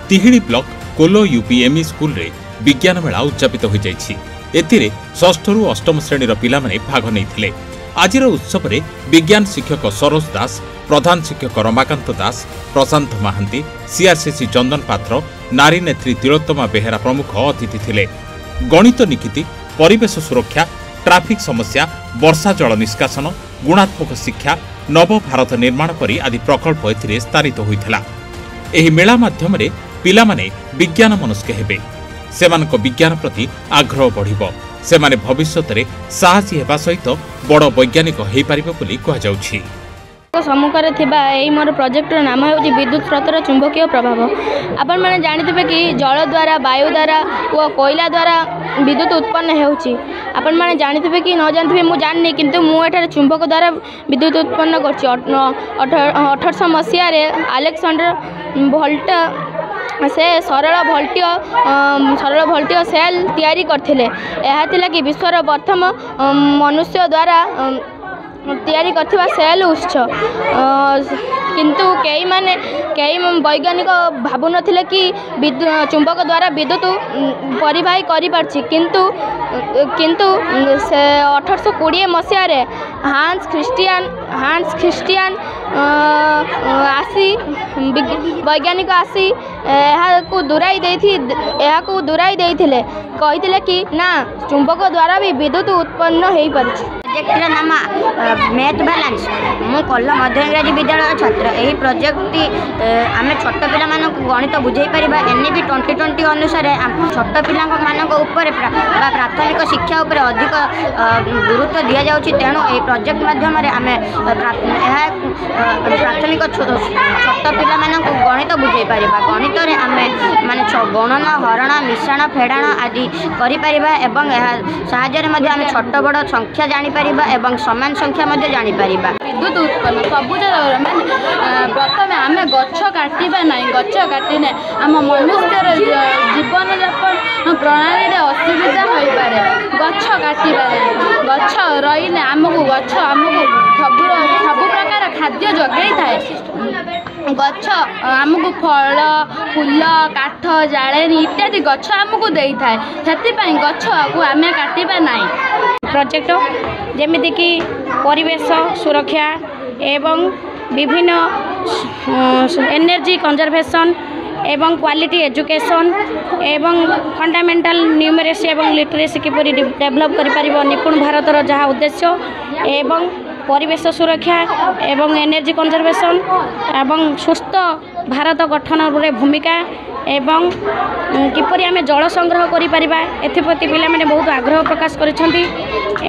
तिहिड़ी block कोलो यूपीएमई school रे विज्ञान मेला उद्यापित हो जाइछि। एथिरे षष्ठ रु अष्टम श्रेणीर पिलामाने भाग नैथिले। आजिर उत्सव रे विज्ञान शिक्षक सरोज दास, प्रधान शिक्षक रमाकांत दास, प्रशांत महांती, सीआरसीसी चंदन पात्र, नारी नेत्री तिलोत्तमा बेहेरा प्रमुख अतिथि थिले। गणित निकिति, परिवेश सुरक्षा, ट्राफिक समस्या, वर्षा जल निष्कासन, गुणात्मक शिक्षा, नव भारत निर्माण परी आदि प्रकल्प एथिरे स्थानित होइथिला। एही मेला माध्यम रे पिलामाने विज्ञान मनस्क हेबे। सेमानक विज्ञान प्रति आग्रह बढ़िबो। सेमाने भविष्यत रे साहसी हेबा सहित बड़ वैज्ञानिक हेइ पारिबो बोली कहा जाउछि। सम्मुखें थिबा एई मोर प्रोजेक्टर नाम होउछि विद्युत स्रोतर चुंबकीय प्रभाव। आपण माने जानिथिबे कि जल द्वारा, वायु द्वारा व कोयला द्वारा विद्युत उत्पन्न होउछि। आपण माने जानिथिबे कि न जानिथिबे मु जाननी, किंतु मु एठार चुंबक द्वारा विद्युत उत्पन्न करछि। 1800 मसीहा रे अलेक्जेंडर वोल्ट से सरल वोल्टीय सेल तैयारी करथिले। एहा थिला कि विश्वर प्रथम मनुष्य द्वारा तैयारी करथिबा सेल उच्च, किंतु कई वैज्ञानिक भाबु नथिले कि चुंबक द्वारा विद्युत परिवाही करि पारछि। किंतु 1820 मसीहा रे हांस क्रिस्टियन आसी वैज्ञानिक आसी एहाकू दुराई देथिले, कहिथिले कि ना चुंबक द्वारा भी विद्युत उत्पन्न हेइ पारछि। प्रोजेक्टर नाम मैथ बैलेंस। मु कल्ला मध्य इंग्राजी विद्यालय छात्र। यही प्रोजेक्ट आम छोट पिला गणित बुझे पार एनईपी 2020 अनुसार छोट पिला प्राथमिक शिक्षा उपर अधिक गुरुत्व दि जाऊँगी। तेणु यही प्रोजेक्ट माध्यम आम प्राथमिक छोट पिला गणित बुझे पार। गणित आम माने गणन, हरण, मिश्रण, फेड़ाण आदि कर छोट बड़ संख्या जानी एवं समान संख्या जानी पारिबा। विद्युत उत्पन्न सबुज प्रथम आम गछ काटिबा ना, गछ काटिने आम मनुष्यर जीवन यापन प्रणाली असुविधा हो पारे। गछ काटिबा गछ रहीने आमको सब प्रकार खाद्य जगै थाए। गछ आमको फल, फूल, काठ, जाळेनी इत्यादि गछ आमको देई थाए। सेतिपई गछ को आमे काटिबा नाही। प्रोजेक्ट जेमिति कि परिवेश सुरक्षा एवं विभिन्न एनर्जी कंजर्वेशन एवं क्वालिटी एजुकेशन एवं फंडामेंटल न्यूमेरेसी एवं लिटरेसी किपरि डेवलप करि परिबो निपुण भारतर जहाँ उद्देश्य एवं परिवेश सुरक्षा एवं एनर्जी कंजर्वेशन एवं सुस्थ भारत गठन रे भूमिका एवं किपरि आमे जल संग्रह करि परिबा एथिप्रति पिला माने बहुत आग्रह प्रकाश करिसंती।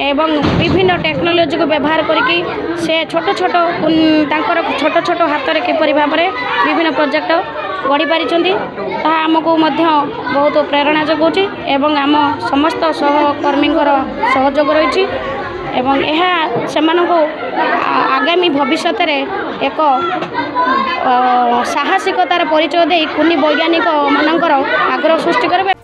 एवं विभिन्न टेक्नोलोजी को व्यवहार करके से छोट छोट हाथ में किपरि भाव में विभिन्न प्रोजेक्ट गढ़ी पारिछंती। ताहा आमको मध्य बहुत प्रेरणा जगाउछि एवं आम समस्त सहकर्मी सहयोग रही एवं यह सेमानंको आगामी भविष्य में एक साहसिकतार परिचय दे कुनी वैज्ञानिक मानकर आग्रह सृष्टि करबे।